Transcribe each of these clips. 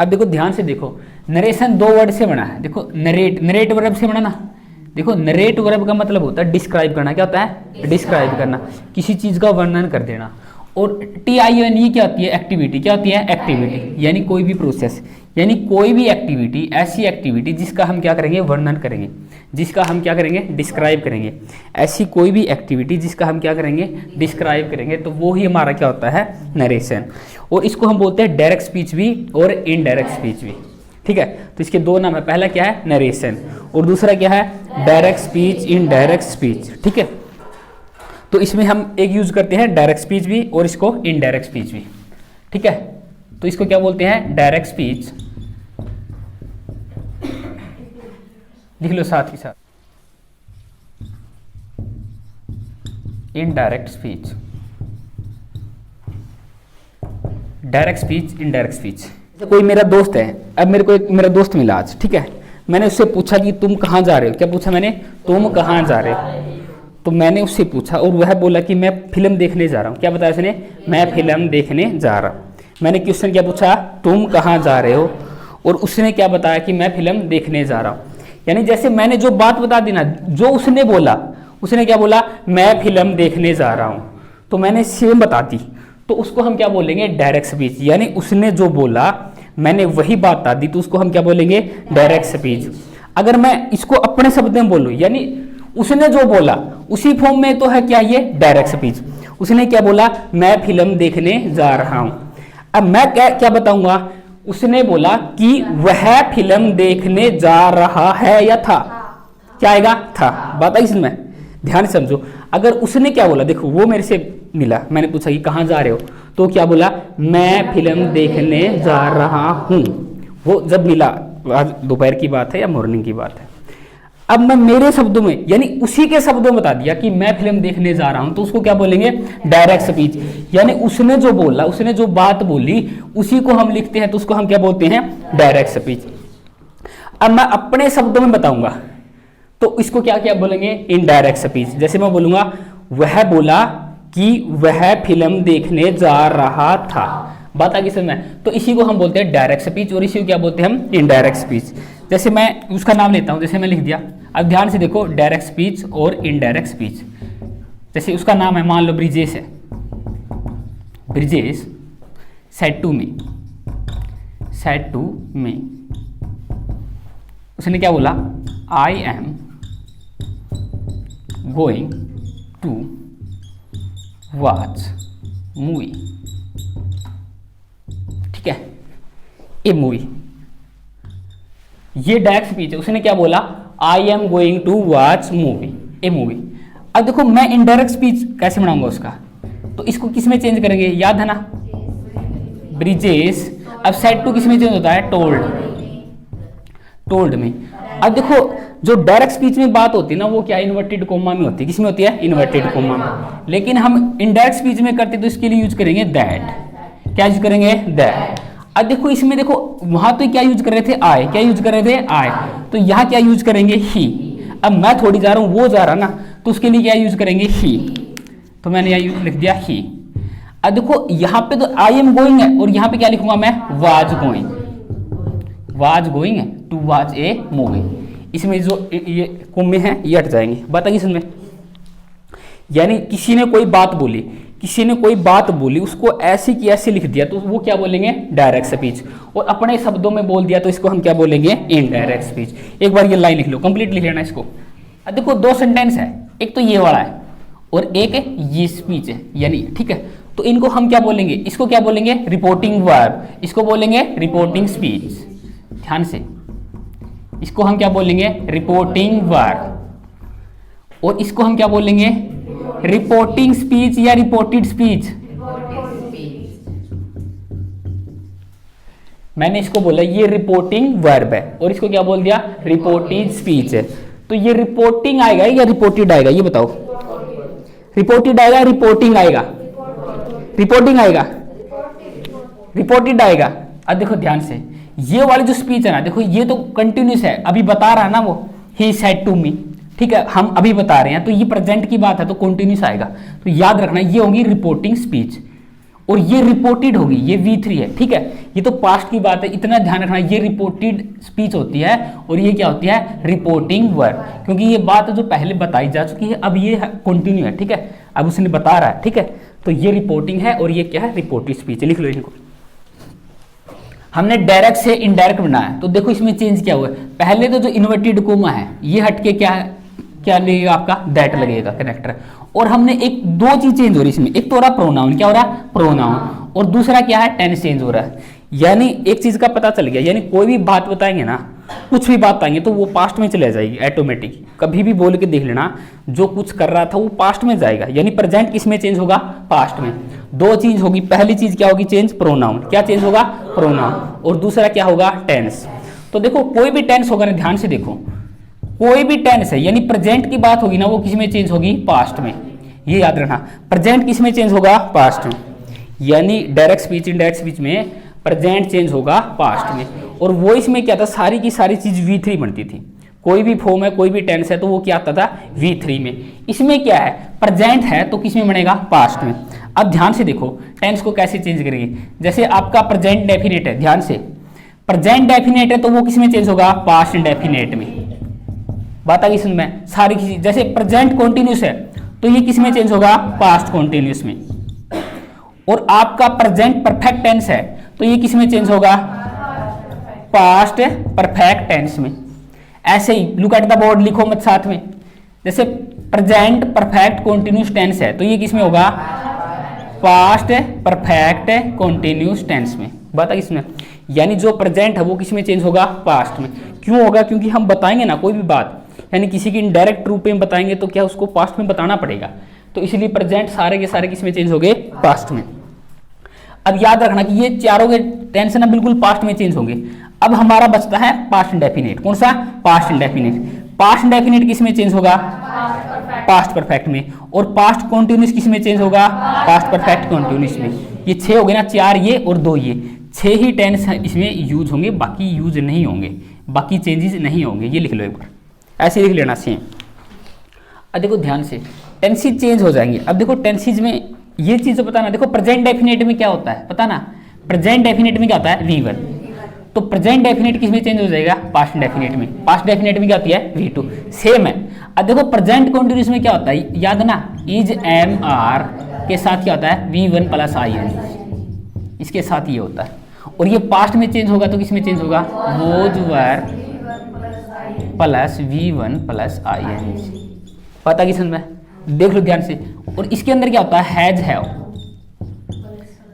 अब देखो ध्यान से देखो, नरेशन दो वर्ड से बना है। देखो नरेट, नरेट वर्ब से बना ना। देखो नरेट वर्ब का मतलब होता है डिस्क्राइब करना। क्या होता है? डिस्क्राइब करना, किसी चीज का वर्णन कर देना। और TION ये क्या होती है? एक्टिविटी। क्या होती है? एक्टिविटी, यानी कोई भी प्रोसेस, यानी कोई भी एक्टिविटी, ऐसी एक्टिविटी जिसका हम क्या करेंगे? वर्णन करेंगे, जिसका हम क्या करेंगे? डिस्क्राइब करेंगे। ऐसी कोई भी एक्टिविटी जिसका हम क्या करेंगे? डिस्क्राइब करेंगे, तो वो ही हमारा क्या होता है? नरेशन। और इसको हम बोलते हैं डायरेक्ट स्पीच भी और इनडायरेक्ट स्पीच भी। ठीक है, तो इसके दो नाम है, पहला क्या है? नरेशन, और दूसरा क्या है? Direct speech, indirect speech. ठीक है, तो इसमें हम एक यूज करते हैं डायरेक्ट स्पीच भी और इसको इनडायरेक्ट स्पीच भी। ठीक है, तो इसको क्या बोलते हैं? डायरेक्ट स्पीच, लिख लो साथ ही साथ, indirect speech. Direct speech, indirect speech. कोई मेरा दोस्त है, अब मेरे को एक मेरा दोस्त मिला आज। ठीक है, मैंने उससे पूछा कि तुम कहाँ जा रहे हो? क्या पूछा मैंने? तुम कहाँ जा रहे हो? तो मैंने उससे पूछा और वह बोला कि मैं फिल्म देखने जा रहा हूँ। क्या बताया उसने? मैं फिल्म देखने जा रहा हूँ। मैंने क्वेश्चन क्या पूछा? तुम कहाँ जा रहे हो? और उसने क्या बताया? कि मैं फिल्म देखने जा रहा हूँ। यानी जैसे मैंने जो बात बता दी ना, जो उसने बोला, उसने क्या बोला? मैं फिल्म देखने जा रहा हूँ, तो मैंने सेम बता दी, तो उसको हम क्या बोलेंगे? Direct speech. यानी उसने जो बोला मैंने वही बात बता दी, तो उसको हम क्या बोलेंगे? Direct speech. अगर मैं इसको अपने शब्द में बोलूँ, यानी उसने जो बोला उसी फॉर्म में, तो है क्या? ये डायरेक्ट स्पीच। उसने क्या बोला? मैं फिल्म देखने जा रहा हूं। अब मैं क्या बताऊंगा? उसने बोला कि वह फिल्म देखने जा रहा है या था? क्या आएगा? था। बात आई इसमें, ध्यान से समझो। अगर उसने क्या बोला, देखो वो मेरे से मिला, मैंने पूछा कि कहाँ जा रहे हो, तो क्या बोला? मैं फिल्म देखने जा रहा हूं। वो जब मिला, आज दोपहर की बात है या मॉर्निंग की बात है। अब मैं मेरे शब्दों में, यानी उसी के शब्दों में बता दिया कि मैं फिल्म देखने जा रहा हूं, तो उसको क्या बोलेंगे? Direct speech. यानी उसने जो बोला, उसने जो बात बोली, उसी को हम लिखते हैं, तो उसको हम क्या बोलते हैं? Direct speech. अब मैं अपने शब्दों में बताऊंगा, तो इसको क्या क्या बोलेंगे? Indirect speech. जैसे मैं बोलूंगा वह बोला कि वह फिल्म देखने जा रहा था, बात आगे समझ में, तो इसी को हम बोलते हैं डायरेक्ट स्पीच, और इसी को क्या बोलते हैं हम? Indirect speech. जैसे मैं उसका नाम लेता हूं, जैसे मैं लिख दिया, अब ध्यान से देखो, डायरेक्ट स्पीच और इनडायरेक्ट स्पीच। जैसे उसका नाम है, मान लो ब्रिजेश है। ब्रिजेश सेड टू मी, उसने क्या बोला? I am going to watch movie. ठीक है, ए मूवी, ये डायरेक्ट स्पीच है। उसने क्या बोला? I am going to watch movie, a movie. अब देखो मैं इनडायरेक्ट स्पीच कैसे बनाऊंगा उसका, तो इसको किस में चेंज करेंगे? याद है ना? ब्रिजेश। अब सेड टू किस में चेंज होता है? टोल्ड, टोल्ड में। अब देखो जो डायरेक्ट स्पीच में बात होती है ना, वो क्या? इन्वर्टेड कोमा में होती है। किस में होती है? इन्वर्टेड कोमा में। लेकिन हम इनडायरेक्ट स्पीच में करते तो इसके लिए यूज करेंगे दैट। क्या यूज करेंगे? दैट। अब देखो इसमें देखो, वहां तो क्या यूज कर रहे थे? आई। क्या यूज कर रहे थे? आई। तो यहाँ क्या यूज करेंगे? ही। अब मैं थोड़ी जा रहा हूं, वो जा रहा ना, तो उसके लिए क्या यूज करेंगे? ही। तो मैंने यहाँ लिख दिया ही। अब देखो यहाँ पे तो आई एम गोइंग है, और यहाँ पे क्या लिखूंगा मैं? Was going. वाज गोइंग है टू वॉच ए मूवी। इसमें जो ये कोमे हैं ये हट जाएंगे। बताइए इसमें, यानी किसी ने कोई बात बोली, किसी ने कोई बात बोली, उसको ऐसे की ऐसे लिख दिया, तो वो क्या बोलेंगे? Direct speech. और अपने शब्दों में बोल दिया, तो इसको हम क्या बोलेंगे? Indirect speech. एक बार ये लाइन लिख लो, कंप्लीट लिख लेना इसको। अब देखो दो सेंटेंस है, एक तो ये वाला है और एक ये स्पीच है, यानी ठीक है, तो इनको हम क्या बोलेंगे? इसको क्या बोलेंगे? Reporting verb. इसको बोलेंगे रिपोर्टिंग स्पीच। ध्यान से, इसको हम क्या बोलेंगे? Reporting verb. और इसको हम क्या बोलेंगे? रिपोर्टिंग स्पीच या रिपोर्टेड स्पीच। मैंने इसको बोला ये रिपोर्टिंग वर्ब है, और इसको क्या बोल दिया? रिपोर्टेड स्पीच है। तो ये रिपोर्टिंग आएगा या रिपोर्टेड आएगा? ये बताओ, रिपोर्टेड आएगा, रिपोर्टिंग आएगा? रिपोर्टिंग आएगा, रिपोर्टेड आएगा। अब देखो ध्यान से, ये वाली जो स्पीच है ना, देखो ये तो कंटिन्यूस है, अभी बता रहा है ना वो, ही सेड टू मी। ठीक है, हम अभी बता रहे हैं, तो ये प्रेजेंट की बात है, तो कंटिन्यूस आएगा। तो याद रखना, ये होगी रिपोर्टिंग स्पीच। और ये रिपोर्टेड होगी, ये V3 है, ठीक है। ये तो पास्ट की बात है, इतना ध्यान रखना, ये रिपोर्टेड स्पीच होती है और ये क्या होती है, रिपोर्टिंग वर्ब, क्योंकि ये बात जो पहले बताई जा चुकी है, अब ये कंटिन्यू है, ठीक है, अब उसने बता रहा है, ठीक है। तो ये रिपोर्टिंग है और ये क्या है, रिपोर्टेड स्पीच। लिख लो इनको। हमने डायरेक्ट से इनडायरेक्ट बनाया, तो देखो इसमें चेंज क्या हुआ है। पहले तो जो इन्वर्टेड कोमा है ये हटके क्या लगेगा, आपका दैट लगेगा कनेक्टर। और हमने एक दो चीज चेंज हो रही इसमें, एक तो हो रहा प्रोनाउन, क्या हो रहा है, प्रोनाउन, और दूसरा क्या है, टेंस चेंज हो रहा है। यानी एक चीज का पता चल गया, यानी कोई भी बात बताएंगे ना, कुछ भी बात बताएंगे तो वो पास्ट में चले जाएगी ऑटोमेटिक। कभी भी बोल के देख लेना, जो कुछ कर रहा था वो पास्ट में जाएगा, यानी प्रेजेंट किस में चेंज होगा, पास्ट में। दो चीज होगी, पहली चीज क्या होगी, चेंज प्रोनाउन, क्या चेंज होगा, प्रोनाउन, और दूसरा क्या होगा, टेंस। तो देखो कोई भी टेंस होगा ना, ध्यान से देखो, कोई भी टेंस है यानी प्रेजेंट की बात होगी ना, वो किस में चेंज होगी, पास्ट में। ये याद रखना, प्रेजेंट किस में चेंज होगा, पास्ट में। यानी डायरेक्ट स्पीच इनडायरेक्ट स्पीच में प्रेजेंट चेंज होगा पास्ट में। और वो इसमें क्या था, सारी की सारी चीज V3 बनती थी। कोई भी फॉर्म है, कोई भी टेंस है, तो वो क्या आता था, V3 में। इसमें क्या है, प्रेजेंट है तो किस में बनेगा, पास्ट में। अब ध्यान से देखो टेंस को कैसे चेंज करेंगे। जैसे आपका प्रेजेंट डेफिनेट है, ध्यान से, प्रेजेंट डेफिनेट है तो वो किस में चेंज होगा, पास्ट डेफिनेट में। बात आ गई समझ में, सारी चीज। जैसे प्रेजेंट कॉन्टिन्यूस है तो ये किस में चेंज होगा, पास्ट कॉन्टिन्यूस में। और आपका प्रेजेंट परफेक्ट टेंस है तो ये किस में चेंज होगा, पास्ट परफेक्ट टेंस में। ऐसे ही लुक एट द बोर्ड, लिखो मत साथ में। जैसे प्रेजेंट परफेक्ट कॉन्टिन्यूस टेंस है तो ये किस में होगा, पास्ट परफेक्ट कॉन्टिन्यूस टेंस में। बात इसमें, यानी जो प्रेजेंट है वो किस में चेंज होगा, पास्ट में। क्यों होगा, क्योंकि हम बताएंगे ना कोई भी बात, यानी किसी की इनडायरेक्ट रूप में बताएंगे तो क्या उसको पास्ट में बताना पड़ेगा, तो इसलिए प्रेजेंट सारे के सारे किस में चेंज हो गए, पास्ट में। अब याद रखना कि ये चारों के टेंस ना बिल्कुल पास्ट में चेंज होंगे। अब हमारा बचता है पास्ट इंडेफिनिट। कौन सा, पास्ट इंडेफिनिट। पास्ट इंडेफिनिट किस में चेंज होगा, पास्ट परफेक्ट में। और पास्ट कॉन्टिन्यूस किस में चेंज होगा, पास्ट परफेक्ट कॉन्टिन्यूस में। ये 6 हो गए ना, 4 ये और 2 ये, 6 ही टेंस इसमें यूज होंगे, बाकी यूज नहीं होंगे, बाकी चेंजेस नहीं होंगे। ये लिख लो एक बार, ऐसे लिख लेना सेम। अब देखो ध्यान से, टेंसेज चेंज हो जाएंगे। अब देखो टेंसेज में ये चीज तो पता ना, देखो प्रेजेंट डेफिनेट में क्या होता है पता ना, प्रेजेंट डेफिनेट में क्या होता है, V1। तो प्रेजेंट डेफिनेट किस में चेंज हो जाएगा, पास्ट डेफिनेट में। पास्ट डेफिनेट में क्या होती है, V2, सेम है। अब देखो प्रेजेंट कॉन्टिन्यूस में क्या होता है, याद ना, इज एम आर के साथ क्या होता है, V1 प्लस IN, इसके साथ ये होता है। और ये पास्ट में चेंज होगा तो किस में चेंज होगा, was were plus V1 plus IN। पता किस में, देख लो ध्यान से। और इसके अंदर क्या होता है, हैज हैव,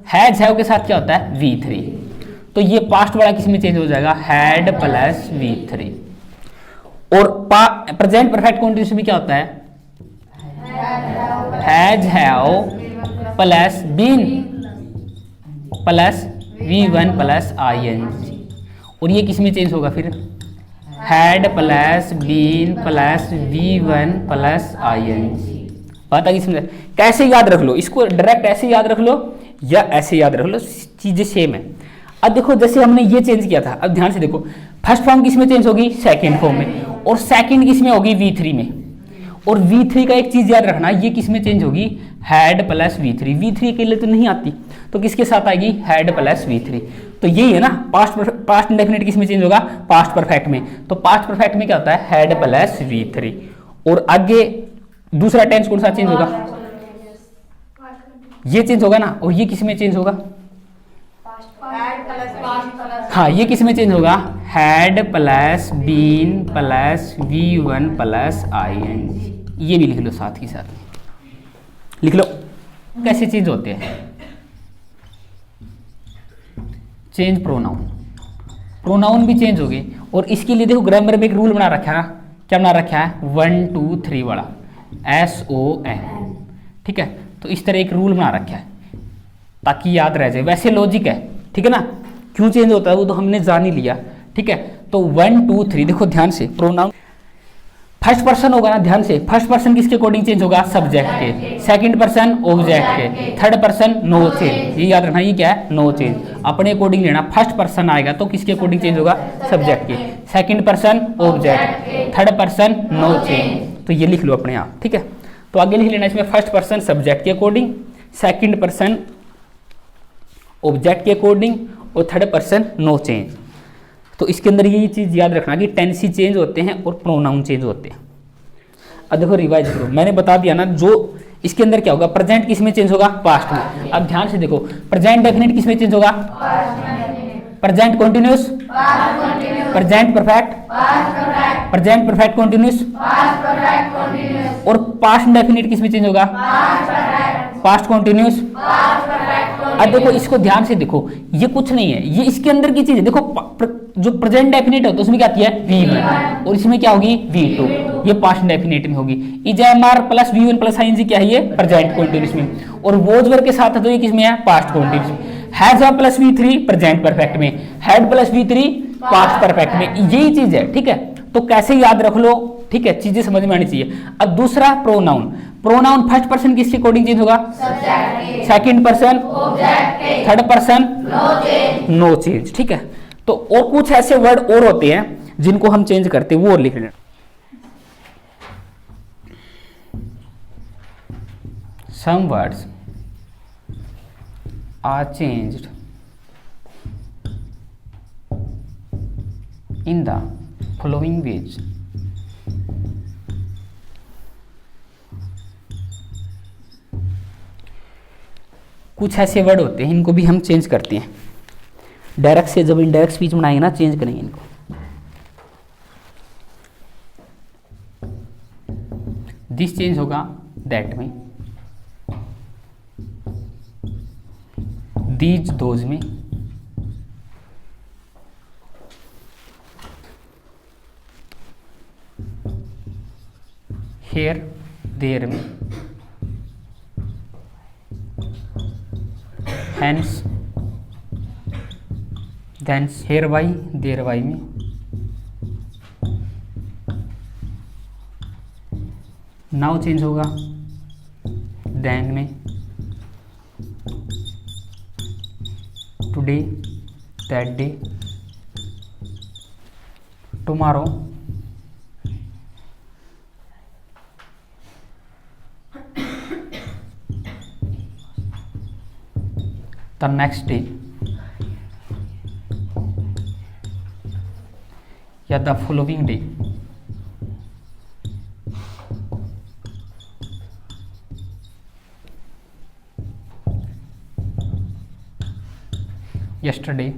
हैज हैव के साथ क्या होता है, V3। तो ये पास्ट वाला किस में चेंज हो जाएगा, हैड प्लस V3। और प्रेजेंट परफेक्ट कॉन्टिन्यूस में क्या होता है, has have plus been plus V1 plus IN। और ये किस में चेंज होगा फिर, had plus been plus V1 plus IN। पता कि समझे, कैसे याद रख लो इसको, डायरेक्ट ऐसे याद रख लो या ऐसे याद रख लो, चीजें सेम है। अब देखो जैसे हमने ये चेंज किया था, अब ध्यान से देखो, फर्स्ट फॉर्म किस में चेंज होगी, सेकंड फॉर्म में। और सेकंड किस में होगी, V3 में। और V3 का एक चीज याद रखना, ये किस में चेंज होगी, हैड प्लस V3। V3 के लिए तो नहीं आती, तो किसके साथ आएगी, हैड प्लस V3। तो यही है ना, पास्ट इंडेफिनिट किस में चेंज होगा, पास्ट परफेक्ट में। तो पास्ट परफेक्ट में क्या होता है, हैड प्लस V3। और आगे दूसरा टेंस कौन सा चेंज होगा, ये चेंज होगा ना। और ये किस में चेंज होगा, हाँ ये किस में चेंज होगा, had plus been plus V1 plus IN। ये भी लिख लो साथ ही साथ, लिख लो कैसे चेंज होते हैं। चेंज प्रोनाउन, प्रोनाउन भी चेंज हो गए। और इसके लिए देखो ग्रामर में एक रूल बना रखा है ना, क्या बना रखा है, 1 2 3 वाला, SON, ठीक है। तो इस तरह एक रूल बना रखा है ताकि याद रह जाए। वैसे लॉजिक है, ठीक है ना, क्यों चेंज होता है वो तो हमने जान ही लिया, ठीक है। तो 1 2 3 देखो ध्यान से, प्रोनाउन फर्स्ट पर्सन होगा ना, ध्यान से, फर्स्ट पर्सन किसके अकॉर्डिंग चेंज होगा, सब्जेक्ट के। सेकंड पर्सन ऑब्जेक्ट के। थर्ड पर्सन नो चेंज, ये याद रखना, ये क्या है, नो चेंज। अपने अकॉर्डिंग लेना, फर्स्ट पर्सन आएगा तो किसके अकॉर्डिंग चेंज होगा, सब्जेक्ट के। Second person object, third person no change. तो ये लिख लो अपने आप, ठीक है। तो आगे लिख लेना इसमें, फर्स्ट पर्सन सब्जेक्ट के अकॉर्डिंग, सेकंड पर्सन ऑब्जेक्ट के अकॉर्डिंग, और थर्ड पर्सन नो चेंज। तो इसके अंदर ये चीज़ याद रखना कि टेंसी चेंज होते हैं और प्रोनाउन चेंज होते हैं। अब देखो रिवाइज करो, मैंने बता दिया ना, जो इसके अंदर क्या होगा, प्रेजेंट किस में चेंज होगा, पास्ट में। अब ध्यान से देखो, प्रेजेंट डेफिनेट किस में चेंज होगा, present continuous, present perfect, present perfect continuous, और पास्ट डेफिनेट किस में चेंज होगा, पास्ट कॉन्टिन्यूस। अब देखो इसको ध्यान से देखो, ये कुछ नहीं है, ये इसके अंदर की चीज है। देखो जो प्रेजेंट डेफिनेट होता है उसमें क्या आती है V1, और इसमें क्या होगी V2, ये पास्ट डेफिनेट में होगी। इजएमआर प्लस V1 प्लस आईएनजी क्या है, ये प्रेजेंट कॉन्टिन्यूस में, और वॉज वर्ब के साथ है तो ये किस में है, पास्ट कॉन्टिन्यूस में। Has a plus V3 present perfect में, had plus V3 past perfect में, यही चीज है, ठीक है। तो कैसे याद रख लो, ठीक है, चीजें समझ में आनी चाहिए। अब दूसरा प्रोनाउन, प्रोनाउन फर्स्ट पर्सन किसके अकॉर्डिंग चेंज होगा, second person, third person no change, ठीक है। तो और कुछ ऐसे वर्ड और होते हैं जिनको हम चेंज करते हैं, वो और लिख लेना। Some words are changed in the following ways. कुछ ऐसे वर्ड होते हैं इनको भी हम चेंज करते हैं, डायरेक्ट से जब इनडायरेक्ट स्पीच बनाएंगे ना, चेंज करेंगे इनको। दिस चेंज होगा दैट में, दीज दोज में, हेयर देयर में, hence thence, hereby thereby में, नाउ चेंज होगा देन में, today that day, tomorrow the next day, या the following day. yesterday,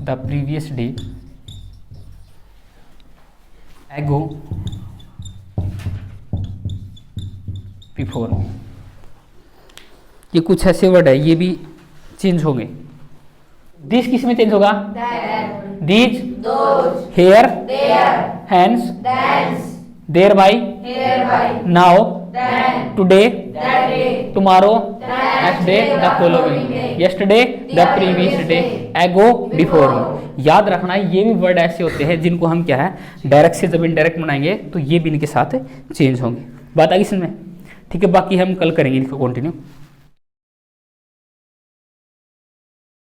the previous day, ago, before। ये कुछ ऐसे वर्ड है, ये भी चेंज होंगे। दिस किस में चेंज होगा, these, here, hence, thereby, now, today, tomorrow, next day, the following, yesterday, the previous day, ago, before. याद रखना ये भी वर्ड ऐसे होते हैं जिनको हम क्या है, डायरेक्ट से जब इनडायरेक्ट बनाएंगे तो ये भी इनके साथ चेंज होंगे। बात आ गई समझ में, ठीक है। बाकी हम कल करेंगे इनको कंटिन्यू।